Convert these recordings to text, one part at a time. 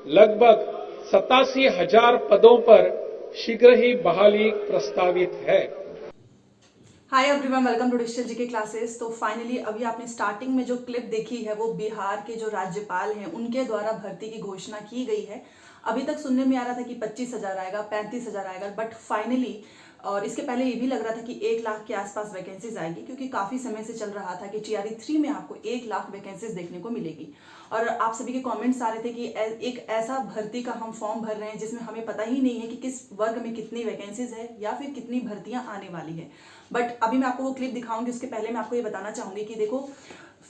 लगभग 87,000 पदों पर शीघ्र ही बहाली प्रस्तावित है। Hi everyone, welcome to digital GK classes. तो फाइनली अभी आपने स्टार्टिंग में जो क्लिप देखी है वो बिहार के जो राज्यपाल हैं उनके द्वारा भर्ती की घोषणा की गई है। अभी तक सुनने में आ रहा था कि 25,000 आएगा, 35,000 आएगा, बट फाइनली और इसके पहले ये भी लग रहा था कि 1 लाख के आसपास वैकेंसीज आएगी, क्योंकि काफ़ी समय से चल रहा था कि टीआरई 3 में आपको 1 लाख वैकेंसीज देखने को मिलेगी। और आप सभी के कमेंट्स आ रहे थे कि एक ऐसा भर्ती का हम फॉर्म भर रहे हैं जिसमें हमें पता ही नहीं है कि किस वर्ग में कितनी वैकेंसीज है या फिर कितनी भर्तियां आने वाली है। बट अभी मैं आपको वो क्लिप दिखाऊंगी, उसके पहले मैं आपको ये बताना चाहूंगी कि देखो,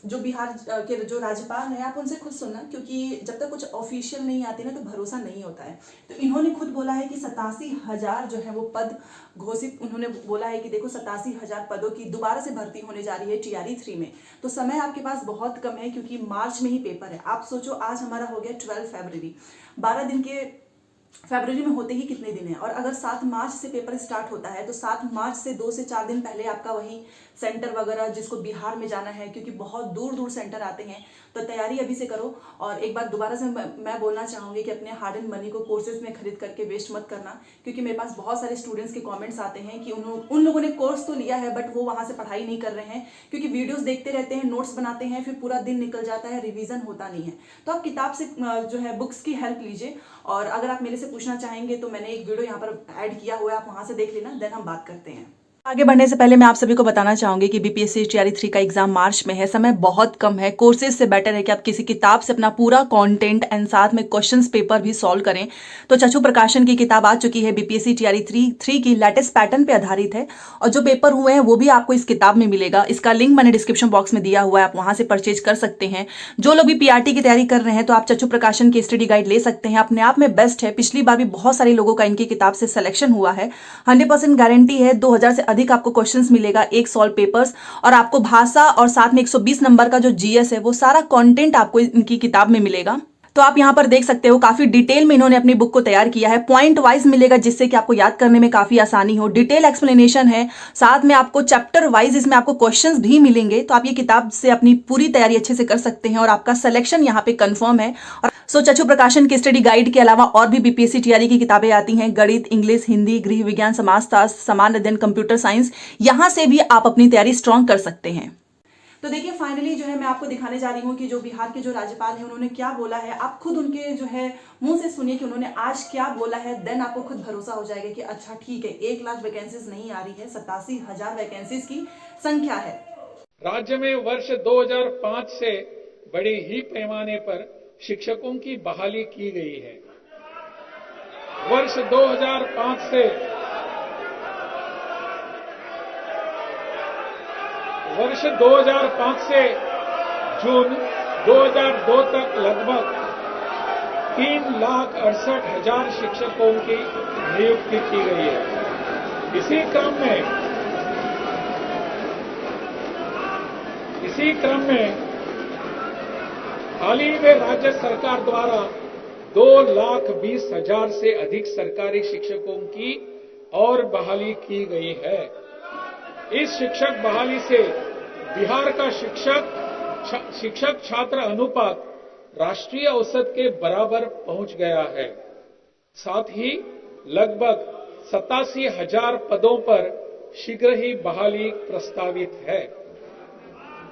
जो बिहार के जो राज्यपाल हैं आप उनसे खुद सुनना, क्योंकि जब तक कुछ ऑफिशियल नहीं आती ना तो भरोसा नहीं होता है। तो इन्होंने खुद बोला है कि 87,000 जो है वो पद घोषित, उन्होंने बोला है कि देखो 87,000 पदों की दोबारा से भर्ती होने जा रही है टीआरई 3 में। तो समय आपके पास बहुत कम है, क्योंकि मार्च में ही पेपर है। आप सोचो, आज हमारा हो गया 12 फरवरी, 12 दिन के फरवरी में होते ही कितने दिन हैं। और अगर 7 मार्च से पेपर स्टार्ट होता है तो 7 मार्च से 2 से 4 दिन पहले आपका वही सेंटर वगैरह जिसको बिहार में जाना है, क्योंकि बहुत दूर दूर सेंटर आते हैं, तो तैयारी अभी से करो। और एक बार दोबारा से मैं बोलना चाहूँगी कि अपने हार्ड एंड मनी को कोर्सेज में खरीद करके वेस्ट मत करना, क्योंकि मेरे पास बहुत सारे स्टूडेंट्स के कमेंट्स आते हैं कि उन लोगों ने कोर्स तो लिया है बट वो वहाँ से पढ़ाई नहीं कर रहे हैं, क्योंकि वीडियोस देखते रहते हैं, नोट्स बनाते हैं, फिर पूरा दिन निकल जाता है, रिवीजन होता नहीं है। तो आप किताब से जो है बुक्स की हेल्प लीजिए। और अगर आप मेरे से पूछना चाहेंगे तो मैंने एक वीडियो यहाँ पर ऐड किया हुआ है, आप वहाँ से देख लेना, देन हम बात करते हैं। आगे बढ़ने से पहले मैं आप सभी को बताना चाहूंगी कि बीपीएससी टीआरई 3 का एग्जाम मार्च में है, समय बहुत कम है। कोर्सेज से बेटर है कि आप किसी किताब से अपना पूरा कंटेंट एंड साथ में क्वेश्चंस पेपर भी सॉल्व करें। तो चचू प्रकाशन की किताब आ चुकी है, बीपीएससी टीआरई 3 की लेटेस्ट पैटर्न पे आधारित है, और जो पेपर हुए हैं वो भी आपको इस किताब में मिलेगा। इसका लिंक मैंने डिस्क्रिप्शन बॉक्स में दिया हुआ है, आप वहां से परचेज कर सकते हैं। जो लोग भी पीआरटी की तैयारी कर रहे हैं तो आप चचू प्रकाशन की स्टडी गाइड ले सकते हैं, अपने आप में बेस्ट है। पिछली बार भी बहुत सारे लोगों का इनकी किताब से सिलेक्शन हुआ है, 100% गारंटी है। 2000 से अधिक आपको क्वेश्चन मिलेगा, एक सॉल्व पेपर्स, और आपको भाषा और साथ में 120 नंबर का जो जीएस है वो सारा कंटेंट आपको इनकी किताब में मिलेगा। तो आप यहां पर देख सकते हो काफी डिटेल में इन्होंने अपनी बुक को तैयार किया है, पॉइंट वाइज मिलेगा जिससे कि आपको याद करने में काफी आसानी हो। डिटेल एक्सप्लेनेशन है, साथ में आपको चैप्टर वाइज इसमें आपको क्वेश्चंस भी मिलेंगे। तो आप ये किताब से अपनी पूरी तैयारी अच्छे से कर सकते हैं और आपका सिलेक्शन यहाँ पे कंफर्म है। और चचू प्रकाशन की स्टडी गाइड के अलावा और भी बीपीएससी टीआरई की किताबें आती हैं, गणित, इंग्लिश, हिंदी, गृह विज्ञान, समाजशास्त्र, सामान्य अध्ययन, कंप्यूटर साइंस, यहां से भी आप अपनी तैयारी स्ट्रांग कर सकते हैं। तो देखिए, फाइनली जो है मैं आपको दिखाने जा रही हूँ कि जो बिहार के जो राज्यपाल हैं उन्होंने क्या बोला है। आप खुद उनके जो है मुंह से सुनिए कि उन्होंने आज क्या बोला है, देन आपको खुद भरोसा हो जाएगा कि अच्छा ठीक है, 1 लाख वैकेंसीज नहीं आ रही है, 87,000 वैकेंसीज की संख्या है। राज्य में वर्ष 2005 से बड़े ही पैमाने पर शिक्षकों की बहाली की गई है। वर्ष 2005 से जून 2002 तक लगभग 3,68,000 शिक्षकों की नियुक्ति की गई है। इसी क्रम में हाल ही में राज्य सरकार द्वारा 2,20,000 से अधिक सरकारी शिक्षकों की और बहाली की गई है। इस शिक्षक बहाली से बिहार का शिक्षक छात्र अनुपात राष्ट्रीय औसत के बराबर पहुंच गया है। साथ ही लगभग 87,000 पदों पर शीघ्र ही बहाली प्रस्तावित है।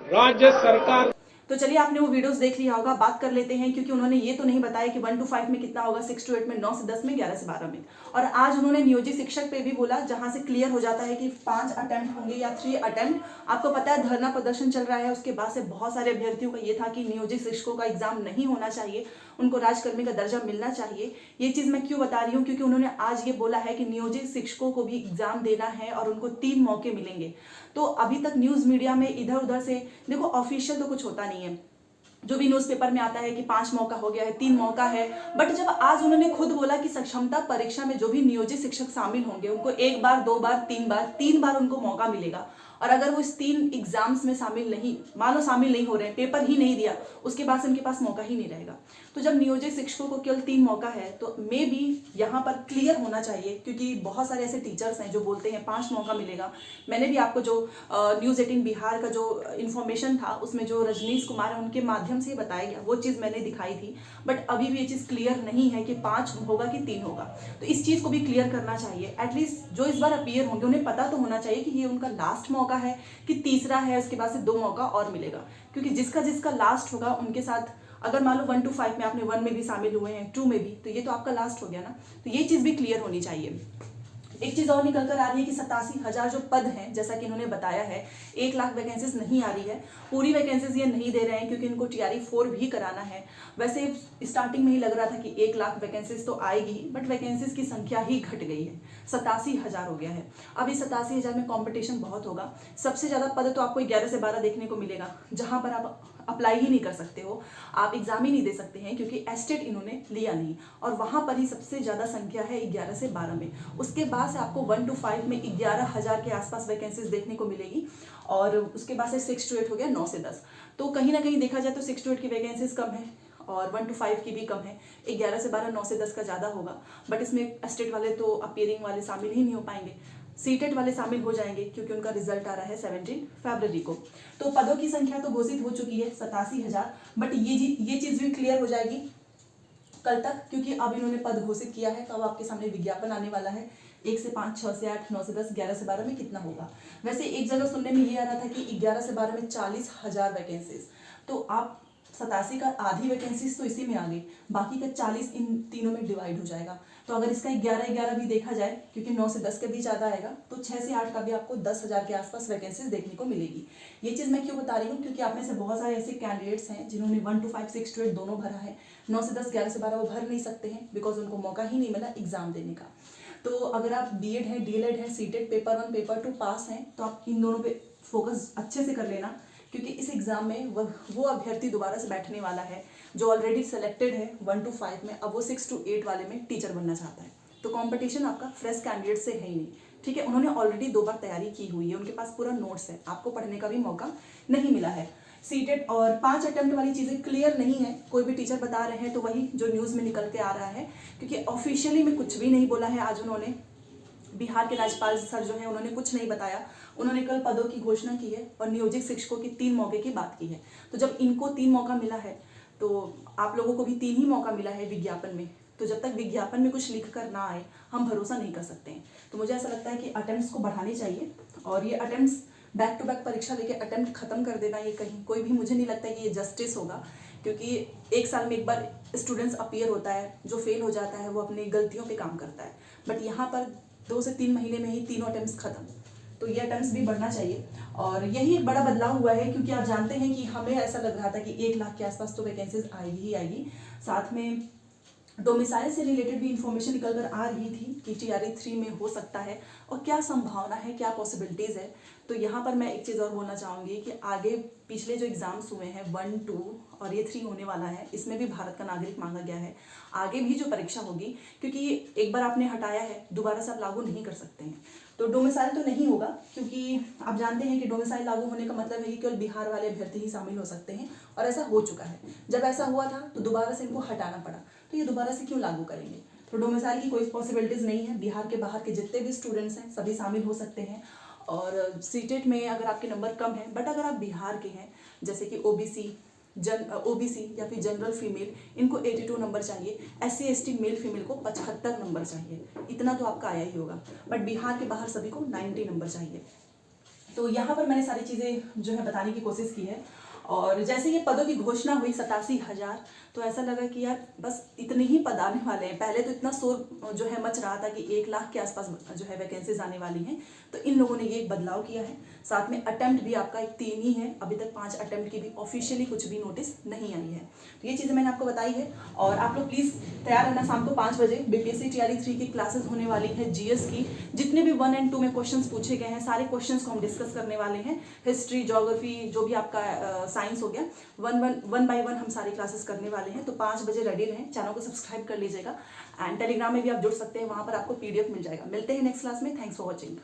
राज्य सरकार। तो चलिए, आपने वो वीडियोस देख लिया होगा, बात कर लेते हैं, क्योंकि उन्होंने ये तो नहीं बताया कि 1 to 5 में कितना होगा, 6 to 8 में, 9 से 10 में, 11 से 12 में। और आज उन्होंने नियोजित शिक्षक पे भी बोला, जहां से क्लियर हो जाता है कि 5 अटेम्प्ट होंगे या 3 अटेम्प्ट। आपको पता है धरना प्रदर्शन चल रहा है, उसके बाद से बहुत सारे अभ्यर्थियों का ये था कि नियोजित शिक्षकों का एग्जाम नहीं होना चाहिए, उनको राजकर्मी का दर्जा मिलना चाहिए। ये चीज मैं क्यों बता रही हूँ, क्योंकि उन्होंने आज ये बोला है कि नियोजित शिक्षकों को भी एग्जाम देना है और उनको 3 मौके मिलेंगे। तो अभी तक न्यूज मीडिया में इधर उधर से देखो, ऑफिशियल तो कुछ होता नहीं है, जो भी न्यूज़पेपर में आता है कि 5 मौका हो गया है, 3 मौका है, बट जब आज उन्होंने खुद बोला कि सक्षमता परीक्षा में जो भी नियोजित शिक्षक शामिल होंगे उनको 1 बार, 2 बार, 3 बार उनको मौका मिलेगा। और अगर वो इस 3 एग्जाम्स में शामिल नहीं, मान लो शामिल नहीं हो रहे हैं, पेपर ही नहीं दिया, उसके बाद से उनके पास मौका ही नहीं रहेगा। तो जब नियोजित शिक्षकों को केवल 3 मौका है तो मे बी यहाँ पर क्लियर होना चाहिए, क्योंकि बहुत सारे ऐसे टीचर्स हैं जो बोलते हैं 5 मौका मिलेगा। मैंने भी आपको जो न्यूज़ 18 बिहार का जो इन्फॉर्मेशन था उसमें जो रजनीश कुमार है उनके माध्यम से बताया गया, वो चीज़ मैंने दिखाई थी। बट अभी भी ये चीज़ क्लियर नहीं है कि 5 होगा कि 3 होगा। तो इस चीज़ को भी क्लियर करना चाहिए। एटलीस्ट जो इस बार अपीयर होंगे उन्हें पता तो होना चाहिए कि ये उनका लास्ट मौका है कि तीसरा है, उसके बाद से 2 मौका और मिलेगा। क्योंकि जिसका जिसका लास्ट होगा उनके साथ, अगर मान लो 1 to 5 में आपने 1 में भी शामिल हुए हैं, 2 में भी, तो ये तो आपका लास्ट हो गया ना। तो ये चीज़ भी क्लियर होनी चाहिए। एक चीज़ और निकल कर आ रही है कि 87,000 जो पद हैं, जैसा कि इन्होंने बताया है, 1 लाख वैकेंसीज नहीं आ रही है। पूरी वैकेंसीज ये नहीं दे रहे हैं क्योंकि इनको TRE 4 भी कराना है। वैसे स्टार्टिंग में ही लग रहा था कि 1 लाख वैकेंसीज तो आएगी, बट वैकेंसीज की संख्या ही घट गई है, 87,000 हो गया है। अब इस 87,000 में कॉम्पिटिशन बहुत होगा। सबसे ज़्यादा पद तो आपको 11 से 12 देखने को मिलेगा, जहाँ पर आप अप्लाई ही नहीं कर सकते हो, आप एग्जाम ही नहीं दे सकते हैं, क्योंकि एस्टेट इन्होंने लिया नहीं। और वहाँ पर ही सबसे ज़्यादा संख्या है 11 से 12 में। उसके बाद से आपको 1 to 5 में 11,000 के आसपास वैकेंसीज देखने को मिलेगी। और उसके बाद से 6 to 8 हो गया 9 से 10। तो कहीं ना कहीं देखा जाए तो 6 to 8 की वैकेंसीज कम है और 1 to 5 की भी कम है। 11 से 12, 9 से 10 का ज़्यादा होगा। बट इसमें एस्टेट वाले तो अपीयरिंग वाले शामिल ही नहीं हो पाएंगे। सीटेट वाले शामिल हो जाएंगे क्योंकि उनका रिजल्ट आ रहा है 17 फरवरी को। तो पदों की संख्या तो घोषित हो चुकी है 87,000। बट ये चीज़ भी क्लियर हो जाएगी कल तक, क्योंकि अब इन्होंने पद घोषित किया है। तो अब आपके सामने विज्ञापन आने वाला है 1 से 5, 6 से 8, 9 से 10, 11 से 12 में कितना होगा। वैसे एक जगह सुनने में ये आ रहा था कि 11 से 12 में 40,000 वैकेंसीज। तो आप 87 का आधी वैकेंसीज तो इसी में आ गई, बाकी का 40 इन तीनों में डिवाइड हो जाएगा। तो अगर इसका 11-11 भी देखा जाए, क्योंकि 9 से 10 के बीच ज़्यादा आएगा, तो 6 से 8 का भी आपको 10,000 के आसपास वैकेंसीज देखने को मिलेगी। ये चीज़ मैं क्यों बता रही हूँ, क्योंकि आप में से बहुत सारे ऐसे कैंडिडेट्स हैं जिन्होंने 1 to 5, 6 to 8 दोनों भरा है। 9 से 10, 11 से 12 वो भर नहीं सकते हैं, बिकॉज उनको मौका ही नहीं मिला एग्जाम देने का। तो अगर आप BEd है, DLED है, सीटेट पेपर 1 पेपर 2 पास हैं, तो आप इन दोनों पे फोकस अच्छे से कर लेना, क्योंकि इस एग्जाम में वो अभ्यर्थी दोबारा से बैठने वाला है जो ऑलरेडी सेलेक्टेड है 1 to 5 में। अब वो 6 to 8 वाले में टीचर बनना चाहता है। तो कंपटीशन आपका फ्रेश कैंडिडेट से है ही नहीं, ठीक है। उन्होंने ऑलरेडी 2 बार तैयारी की हुई है, उनके पास पूरा नोट्स है, आपको पढ़ने का भी मौका नहीं मिला है। सीटेट और 5 अटेम्प्ट वाली चीज़ें क्लियर नहीं है। कोई भी टीचर बता रहे हैं तो वही जो न्यूज़ में निकल के आ रहा है, क्योंकि ऑफिशियली में कुछ भी नहीं बोला है। आज उन्होंने बिहार के राज्यपाल सर जो है उन्होंने कुछ नहीं बताया। उन्होंने कल पदों की घोषणा की है और नियोजित शिक्षकों की 3 मौके की बात की है। तो जब इनको 3 मौका मिला है तो आप लोगों को भी 3 ही मौका मिला है विज्ञापन में। तो जब तक विज्ञापन में कुछ लिख कर ना आए हम भरोसा नहीं कर सकते हैं। तो मुझे ऐसा लगता है कि अटेम्प्ट्स को बढ़ाने चाहिए, और ये अटेम्प्ट्स बैक टू बैक परीक्षा लेके अटेम्प्ट खत्म कर देना, ये कहीं कोई भी, मुझे नहीं लगता कि ये जस्टिस होगा। क्योंकि 1 साल में एक बार स्टूडेंट्स अपीयर होता है, जो फेल हो जाता है वो अपनी गलतियों पे काम करता है। बट यहाँ पर 2 से 3 महीने में ही तीनों अटेम्प्ट्स खत्म। तो ये अटेम्प्ट्स भी बढ़ना चाहिए, और यही एक बड़ा बदलाव हुआ है। क्योंकि आप जानते हैं कि हमें ऐसा लग रहा था कि 1 लाख के आसपास तो वैकेंसीज आएगी ही आएगी। साथ में डोमिसाइल से रिलेटेड भी इंफॉर्मेशन निकल कर आ रही थी कि TRE 3 में हो सकता है, और क्या संभावना है, क्या पॉसिबिलिटीज़ है। तो यहाँ पर मैं एक चीज़ और बोलना चाहूँगी कि आगे पिछले जो एग्ज़ाम्स हुए हैं 1, 2 और ये 3 होने वाला है, इसमें भी भारत का नागरिक मांगा गया है। आगे भी जो परीक्षा होगी, क्योंकि एक बार आपने हटाया है दोबारा से आप लागू नहीं कर सकते हैं। तो डोमिसाइल तो नहीं होगा, क्योंकि आप जानते हैं कि डोमिसाइल लागू होने का मतलब है कि केवल बिहार वाले अभ्यर्थी ही शामिल हो सकते हैं, और ऐसा हो चुका है। जब ऐसा हुआ था तो दोबारा से इनको हटाना पड़ा, तो ये दोबारा से क्यों लागू करेंगे। तो डोमिसाइल की कोई पॉसिबिलिटीज़ नहीं है। बिहार के बाहर के जितने भी स्टूडेंट्स हैं सभी शामिल हो सकते हैं। और सीटेट में अगर आपके नंबर कम है, बट अगर आप बिहार के हैं, जैसे कि OBC या फिर जनरल फीमेल, इनको 82 नंबर चाहिए। SC ST मेल फीमेल को 75 नंबर चाहिए। इतना तो आपका आया ही होगा। बट बिहार के बाहर सभी को 90 नंबर चाहिए। तो यहाँ पर मैंने सारी चीज़ें जो है बताने की कोशिश की है। और जैसे ये पदों की घोषणा हुई 87,000, तो ऐसा लगा कि यार बस इतने ही पद आने वाले हैं। पहले तो इतना शोर जो है मच रहा था कि 1 लाख के आसपास जो है वैकेंसीज आने वाली हैं। तो इन लोगों ने ये एक बदलाव किया है। साथ में अटेम्प्ट भी आपका एक 3 ही है, अभी तक 5 अटेम्प्ट की भी ऑफिशियली कुछ भी नोटिस नहीं आई है। तो ये चीज़ें मैंने आपको बताई है, और आप लोग प्लीज़ तैयार रहना। शाम को 5 बजे BPSC TRE 3 की क्लासेस होने वाली है। GS की जितने भी 1 and 2 में क्वेश्चन पूछे गए हैं, सारे क्वेश्चन को हम डिस्कस करने वाले हैं। हिस्ट्री, ज्योग्राफी, जो भी आपका साइंस हो गया, 1 by 1 हम सारी क्लासेस करने वाले हैं। तो 5 बजे रेडी रहें। चैनल को सब्सक्राइब कर लीजिएगा, एंड टेलीग्राम में भी आप जुड़ सकते हैं, वहाँ पर आपको PDF मिल जाएगा। मिलते हैं नेक्स्ट क्लास में। Thanks for watching.